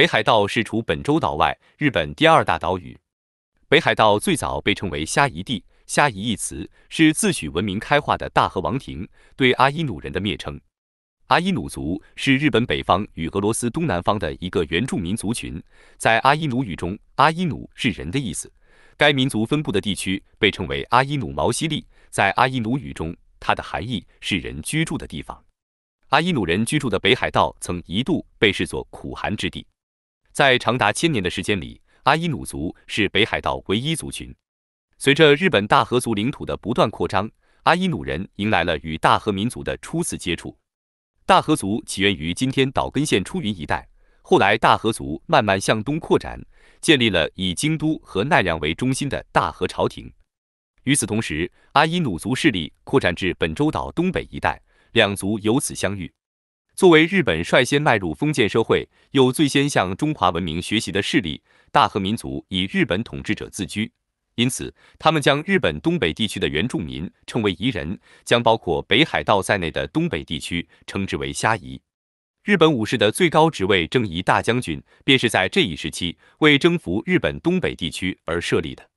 北海道是除本州岛外日本第二大岛屿。北海道最早被称为虾夷地，虾夷一词是自诩文明开化的大和王庭对阿伊努人的蔑称。阿伊努族是日本北方与俄罗斯东南方的一个原住民族群，在阿伊努语中，阿伊努是人的意思。该民族分布的地区被称为阿伊努毛西利，在阿伊努语中，它的含义是人居住的地方。阿伊努人居住的北海道曾一度被视作苦寒之地。在长达1000年的时间里，阿伊努族是北海道唯一族群。随着日本大和族领土的不断扩张，阿伊努人迎来了与大和民族的初次接触。大和族起源于今天岛根县出云一带，后来大和族慢慢向东扩展，建立了以京都和奈良为中心的大和朝廷。与此同时，阿伊努族势力扩展至本州岛东北一带，两族由此相遇。作为日本率先迈入封建社会，又最先向中华文明学习的势力，大和民族以日本统治者自居，因此他们将日本东北地区的原住民称为夷人，将包括北海道在内的东北地区称之为虾夷。日本武士的最高职位征夷大将军，便是在这一时期为征服日本东北地区而设立的。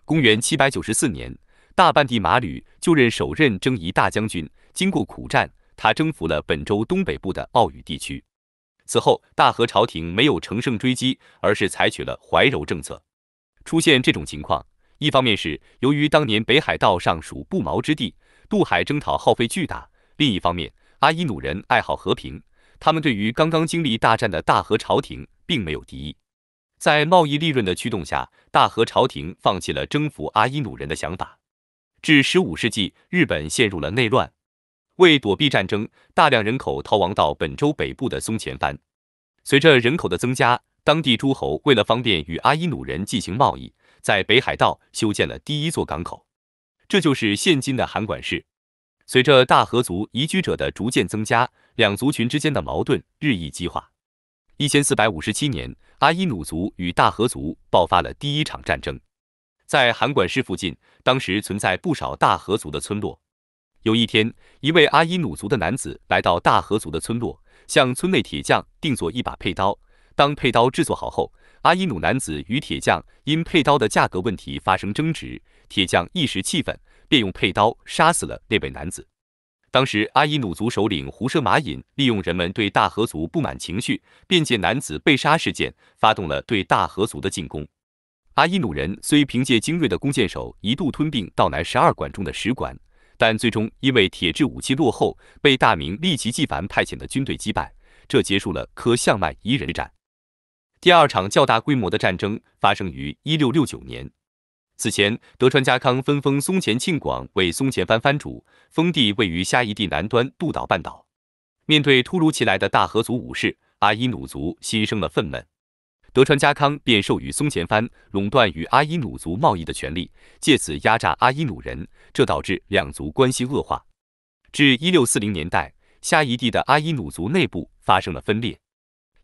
公元794年，大半地马吕就任首任征夷大将军，经过苦战，他征服了本州东北部的奥羽地区。此后，大和朝廷没有乘胜追击，而是采取了怀柔政策。出现这种情况，一方面是由于当年北海道尚属不毛之地，渡海征讨耗费巨大；另一方面，阿伊努人爱好和平，他们对于刚刚经历大战的大和朝廷并没有敌意。在贸易利润的驱动下，大和朝廷放弃了征服阿伊努人的想法。至15世纪，日本陷入了内乱。为躲避战争，大量人口逃亡到本州北部的松前藩。随着人口的增加，当地诸侯为了方便与阿伊努人进行贸易，在北海道修建了第一座港口，这就是现今的函馆市。随着大和族移居者的逐渐增加，两族群之间的矛盾日益激化。1457年，阿伊努族与大和族爆发了第一场战争。在函馆市附近，当时存在不少大和族的村落。有一天，一位阿伊努族的男子来到大和族的村落，向村内铁匠定做一把佩刀。当佩刀制作好后，阿伊努男子与铁匠因佩刀的价格问题发生争执，铁匠一时气愤，便用佩刀杀死了那位男子。当时，阿伊努族首领胡舍马隐利用人们对大和族不满情绪，便借男子被杀事件，发动了对大和族的进攻。阿伊努人虽凭借精锐的弓箭手一度吞并道南12馆中的10馆，但最终因为铁制武器落后，被大明立其纪凡派遣的军队击败，这结束了科相麦夷人之战。第二场较大规模的战争发生于1669年。此前，德川家康分封松前庆广为松前藩藩主，封地位于虾夷地南端渡岛半岛。面对突如其来的大和族武士，阿伊努族心生了愤懑。德川家康便授予松前藩垄断与阿伊努族贸易的权利，借此压榨阿伊努人，这导致两族关系恶化。至1640年代，虾夷地的阿伊努族内部发生了分裂。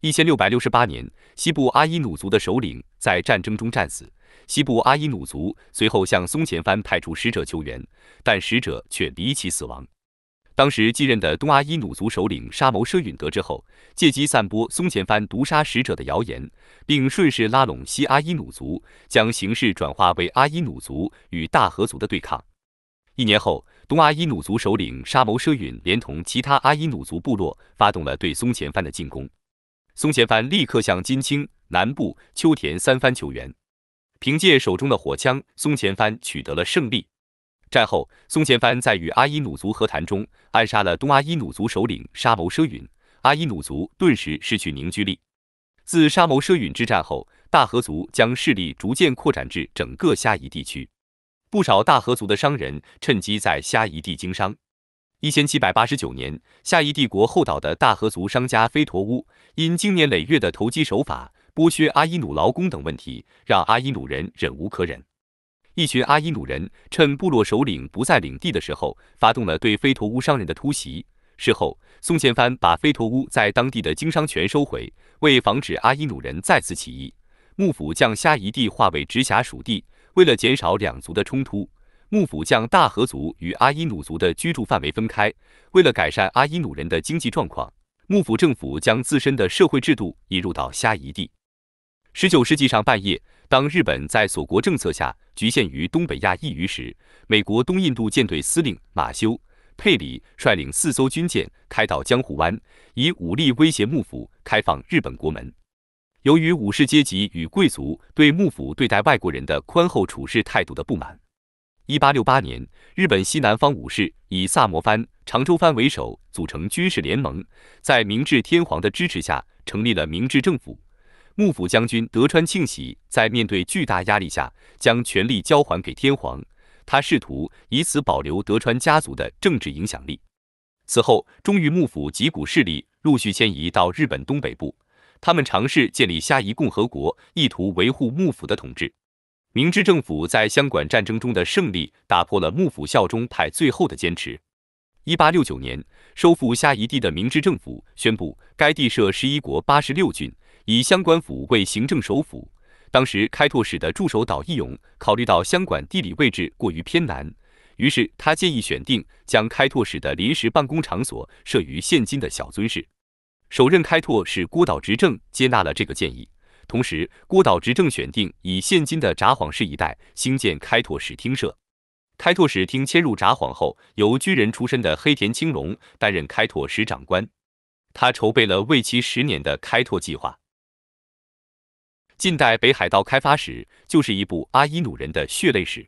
1668年，西部阿伊努族的首领在战争中战死，西部阿伊努族随后向松前藩派出使者求援，但使者却离奇死亡。当时继任的东阿伊努族首领沙谋奢允得知后，借机散播松前藩毒杀使者的谣言，并顺势拉拢西阿伊努族，将形势转化为阿伊努族与大和族的对抗。1年后，东阿伊努族首领沙谋奢允连同其他阿伊努族部落发动了对松前藩的进攻。松前藩立刻向金青、南部、秋田3藩求援，凭借手中的火枪，松前藩取得了胜利。战后，松前藩在与阿伊努族和谈中暗杀了东阿伊努族首领沙谋奢允，阿伊努族顿时失去凝聚力。自沙谋奢允之战后，大和族将势力逐渐扩展至整个虾夷地区，不少大和族的商人趁机在虾夷地经商。1789年，虾夷帝国后岛的大和族商家飞陀乌因经年累月的投机手法、剥削阿伊努劳工等问题，让阿伊努人忍无可忍。一群阿伊努人趁部落首领不在领地的时候，发动了对飞陀乌商人的突袭。事后，松前藩把飞陀乌在当地的经商权收回，为防止阿伊努人再次起义，幕府将虾夷地划为直辖属地。为了减少两族的冲突，幕府将大和族与阿伊努族的居住范围分开。为了改善阿伊努人的经济状况，幕府政府将自身的社会制度引入到虾夷地。19世纪上半叶，当日本在锁国政策下局限于东北亚一隅时，美国东印度舰队司令马修·佩里率领4艘军舰开到江户湾，以武力威胁幕府开放日本国门。由于武士阶级与贵族对幕府对待外国人的宽厚处事态度的不满，1868年，日本西南方武士以萨摩藩、长州藩为首，组成军事联盟，在明治天皇的支持下成立了明治政府。幕府将军德川庆喜在面对巨大压力下，将权力交还给天皇，他试图以此保留德川家族的政治影响力。此后，终于幕府几股势力陆续迁移到日本东北部。他们尝试建立虾夷共和国，意图维护幕府的统治。明治政府在箱馆战争中的胜利打破了幕府效忠派最后的坚持。1869年，收复虾夷地的明治政府宣布，该地设11国86郡，以箱馆府为行政首府。当时开拓使的驻守岛义勇考虑到箱馆地理位置过于偏南，于是他建议选定将开拓使的临时办公场所设于现今的小樽市。首任开拓使郭岛直正接纳了这个建议，同时郭岛直正选定以现今的札幌市一带兴建开拓使厅舍。开拓使厅迁入札幌后，由军人出身的黑田清隆担任开拓使长官，他筹备了为期10年的开拓计划。近代北海道开发史就是一部阿伊努人的血泪史。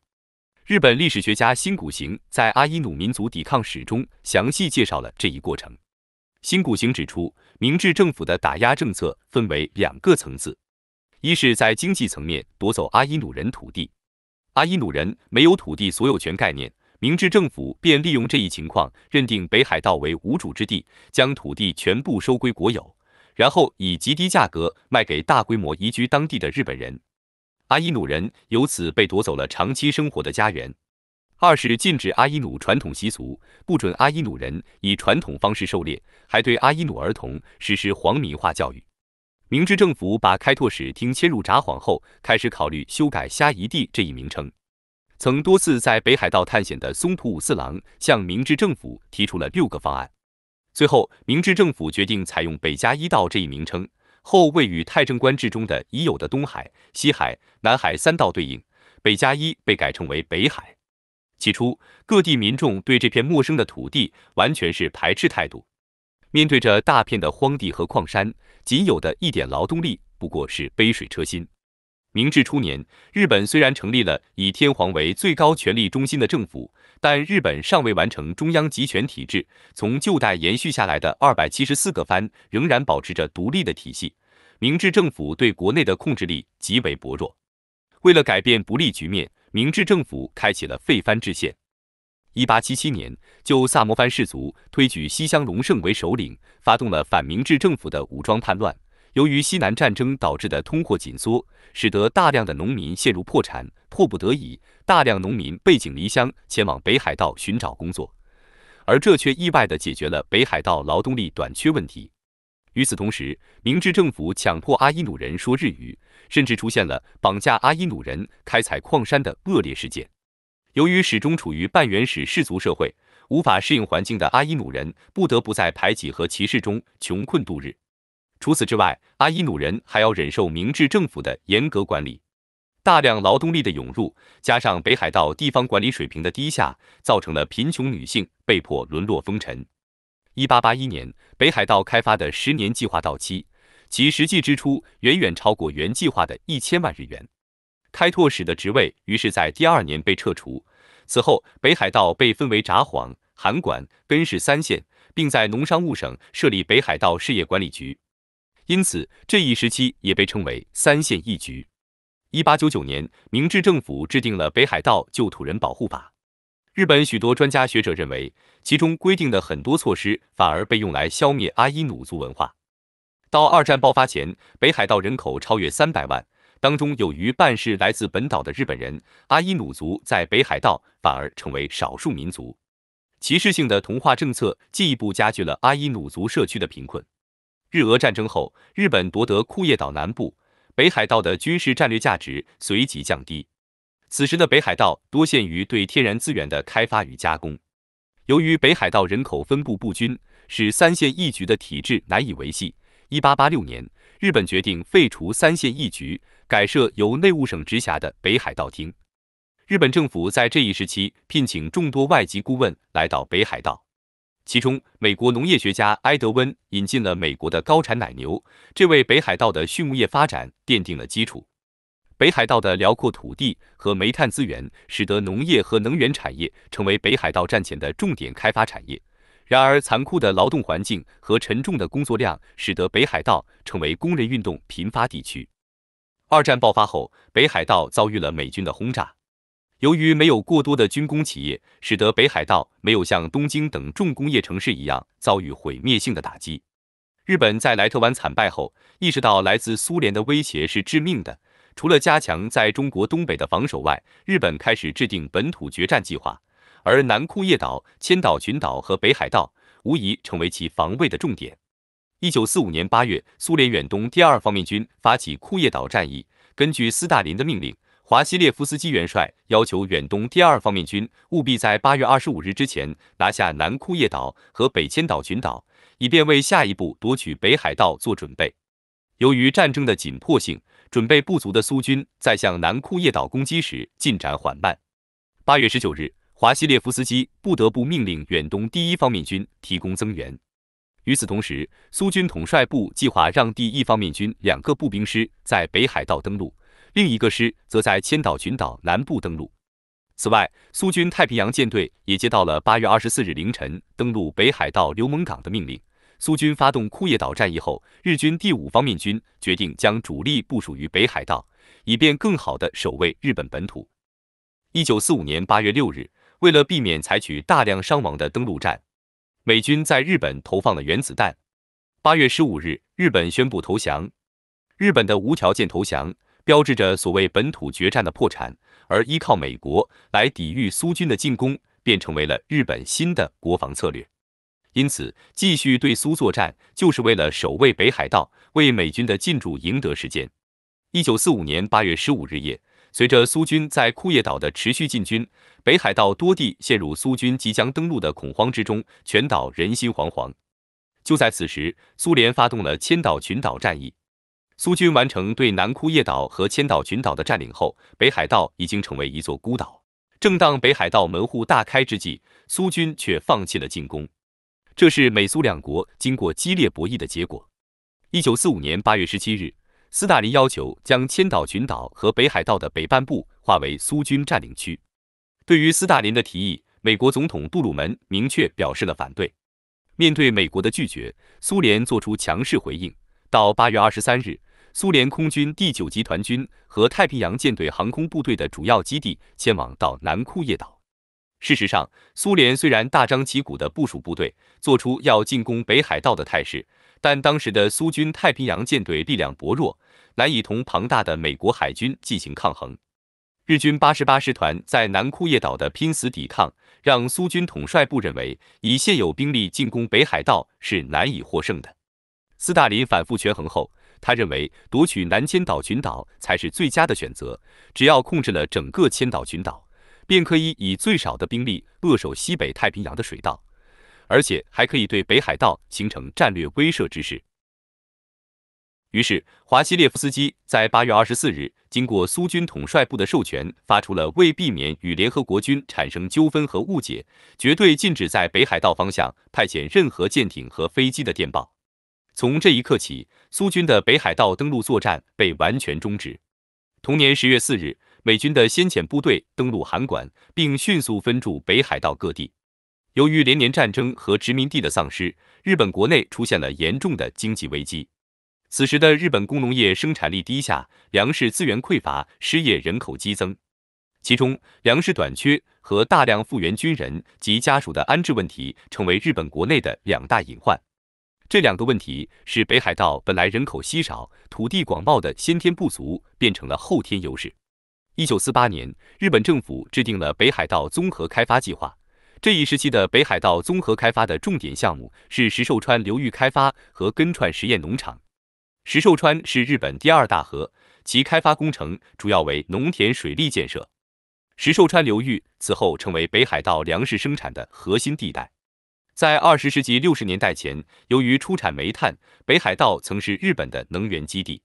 日本历史学家新谷行在《阿伊努民族抵抗史》中详细介绍了这一过程。新谷行指出，明治政府的打压政策分为2个层次，一是在经济层面夺走阿伊努人土地。阿伊努人没有土地所有权概念，明治政府便利用这一情况，认定北海道为无主之地，将土地全部收归国有，然后以极低价格卖给大规模移居当地的日本人。阿伊努人由此被夺走了长期生活的家园。二是禁止阿伊努传统习俗，不准阿伊努人以传统方式狩猎，还对阿伊努儿童实施皇民化教育。明治政府把开拓使厅迁入札幌后，开始考虑修改虾夷地这一名称。曾多次在北海道探险的松土武四郎向明治政府提出了6个方案。最后，明治政府决定采用北加伊道这一名称，后为与太政官制中的已有的东海、西海、南海3道对应，北加伊被改称为北海。起初，各地民众对这片陌生的土地完全是排斥态度。面对着大片的荒地和矿山，仅有的一点劳动力不过是杯水车薪。明治初年，日本虽然成立了以天皇为最高权力中心的政府，但日本尚未完成中央集权体制，从旧代延续下来的274个藩仍然保持着独立的体系。明治政府对国内的控制力极为薄弱。为了改变不利局面，明治政府开启了废藩置县。1877年，就萨摩藩氏族推举西乡隆盛为首领，发动了反明治政府的武装叛乱。由于西南战争导致的通货紧缩，使得大量的农民陷入破产，迫不得已，大量农民背井离乡前往北海道寻找工作，而这却意外地解决了北海道劳动力短缺问题。与此同时，明治政府强迫阿伊努人说日语，甚至出现了绑架阿伊努人开采矿山的恶劣事件。由于始终处于半原始氏族社会，无法适应环境的阿伊努人不得不在排挤和歧视中穷困度日。除此之外，阿伊努人还要忍受明治政府的严格管理。大量劳动力的涌入，加上北海道地方管理水平的低下，造成了贫穷女性被迫沦落风尘。1881年，北海道开发的10年计划到期，其实际支出远远超过原计划的1000万日元。开拓使的职位于是在第2年被撤除。此后，北海道被分为札幌、函馆、根室3县，并在农商务省设立北海道事业管理局。因此，这一时期也被称为3县1局。1899年，明治政府制定了北海道旧土人保护法。日本许多专家学者认为，其中规定的很多措施反而被用来消灭阿伊努族文化。到2战爆发前，北海道人口超越300万，当中有逾半是来自本岛的日本人。阿伊努族在北海道反而成为少数民族。歧视性的同化政策进一步加剧了阿伊努族社区的贫困。日俄战争后，日本夺得库页岛南部，北海道的军事战略价值随即降低。此时的北海道多限于对天然资源的开发与加工。由于北海道人口分布不均，使三县一局的体制难以维系。1886年，日本决定废除三县一局，改设由内务省直辖的北海道厅。日本政府在这一时期聘请众多外籍顾问来到北海道，其中美国农业学家埃德温引进了美国的高产奶牛，这为北海道的畜牧业发展奠定了基础。北海道的辽阔土地和煤炭资源，使得农业和能源产业成为北海道战前的重点开发产业。然而，残酷的劳动环境和沉重的工作量，使得北海道成为工人运动频发地区。二战爆发后，北海道遭遇了美军的轰炸。由于没有过多的军工企业，使得北海道没有像东京等重工业城市一样遭遇毁灭性的打击。日本在莱特湾惨败后，意识到来自苏联的威胁是致命的。除了加强在中国东北的防守外，日本开始制定本土决战计划，而南库页岛、千岛群岛和北海道无疑成为其防卫的重点。1945年8月，苏联远东第二方面军发起库页岛战役，根据斯大林的命令，华西列夫斯基元帅要求远东第二方面军务必在8月25日之前拿下南库页岛和北千岛群岛，以便为下一步夺取北海道做准备。由于战争的紧迫性，准备不足的苏军在向南库页岛攻击时进展缓慢。8月19日，华西列夫斯基不得不命令远东第一方面军提供增援。与此同时，苏军统帅部计划让第一方面军2个步兵师在北海道登陆，另一个师则在千岛群岛南部登陆。此外，苏军太平洋舰队也接到了8月24日凌晨登陆北海道刘蒙港的命令。苏军发动库页岛战役后，日军第5方面军决定将主力部署于北海道，以便更好地守卫日本本土。1945年8月6日，为了避免采取大量伤亡的登陆战，美军在日本投放了原子弹。8月15日，日本宣布投降。日本的无条件投降，标志着所谓本土决战的破产，而依靠美国来抵御苏军的进攻，便成为了日本新的国防策略。因此，继续对苏作战，就是为了守卫北海道，为美军的进驻赢得时间。1945年8月15日夜，随着苏军在库页岛的持续进军，北海道多地陷入苏军即将登陆的恐慌之中，全岛人心惶惶。就在此时，苏联发动了千岛群岛战役。苏军完成对南库页岛和千岛群岛的占领后，北海道已经成为一座孤岛。正当北海道门户大开之际，苏军却放弃了进攻。这是美苏两国经过激烈博弈的结果。1945年8月17日，斯大林要求将千岛群岛和北海道的北半部划为苏军占领区。对于斯大林的提议，美国总统杜鲁门明确表示了反对。面对美国的拒绝，苏联做出强势回应。到8月23日，苏联空军第9集团军和太平洋舰队航空部队的主要基地迁往到南库页岛。事实上，苏联虽然大张旗鼓地部署部队，做出要进攻北海道的态势，但当时的苏军太平洋舰队力量薄弱，难以同庞大的美国海军进行抗衡。日军88师团在南库页岛的拼死抵抗，让苏军统帅部认为以现有兵力进攻北海道是难以获胜的。斯大林反复权衡后，他认为夺取南千岛群岛才是最佳的选择，只要控制了整个千岛群岛，便可以以最少的兵力扼守西北太平洋的水道，而且还可以对北海道形成战略威慑之势。于是，华西列夫斯基在8月24日经过苏军统帅部的授权，发出了为避免与联合国军产生纠纷和误解，绝对禁止在北海道方向派遣任何舰艇和飞机的电报。从这一刻起，苏军的北海道登陆作战被完全终止。同年10月4日，美军的先遣部队登陆函馆，并迅速分驻北海道各地。由于连年战争和殖民地的丧失，日本国内出现了严重的经济危机。此时的日本工农业生产力低下，粮食资源匮乏，失业人口激增。其中，粮食短缺和大量复员军人及家属的安置问题成为日本国内的2大隐患。这2个问题使北海道本来人口稀少、土地广袤的先天不足变成了后天优势。1948年，日本政府制定了北海道综合开发计划。这一时期的北海道综合开发的重点项目是石狩川流域开发和根串实验农场。石狩川是日本第2大河，其开发工程主要为农田水利建设。石狩川流域此后成为北海道粮食生产的核心地带。在20世纪60年代前，由于出产煤炭，北海道曾是日本的能源基地。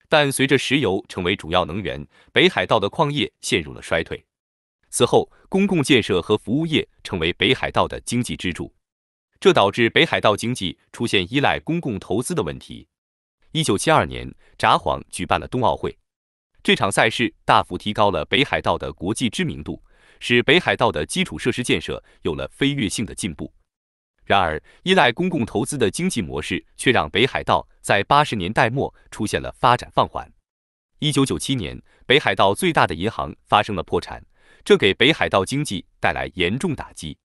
但随着石油成为主要能源，北海道的矿业陷入了衰退。此后，公共建设和服务业成为北海道的经济支柱，这导致北海道经济出现依赖公共投资的问题。1972年，札幌举办了冬奥会，这场赛事大幅提高了北海道的国际知名度，使北海道的基础设施建设有了飞跃性的进步。然而，依赖公共投资的经济模式却让北海道在80年代末出现了发展放缓。1997年，北海道最大的银行发生了破产，这给北海道经济带来严重打击。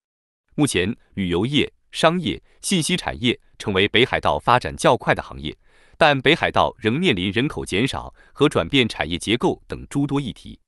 目前，旅游业、商业、信息产业成为北海道发展较快的行业，但北海道仍面临人口减少和转变产业结构等诸多议题。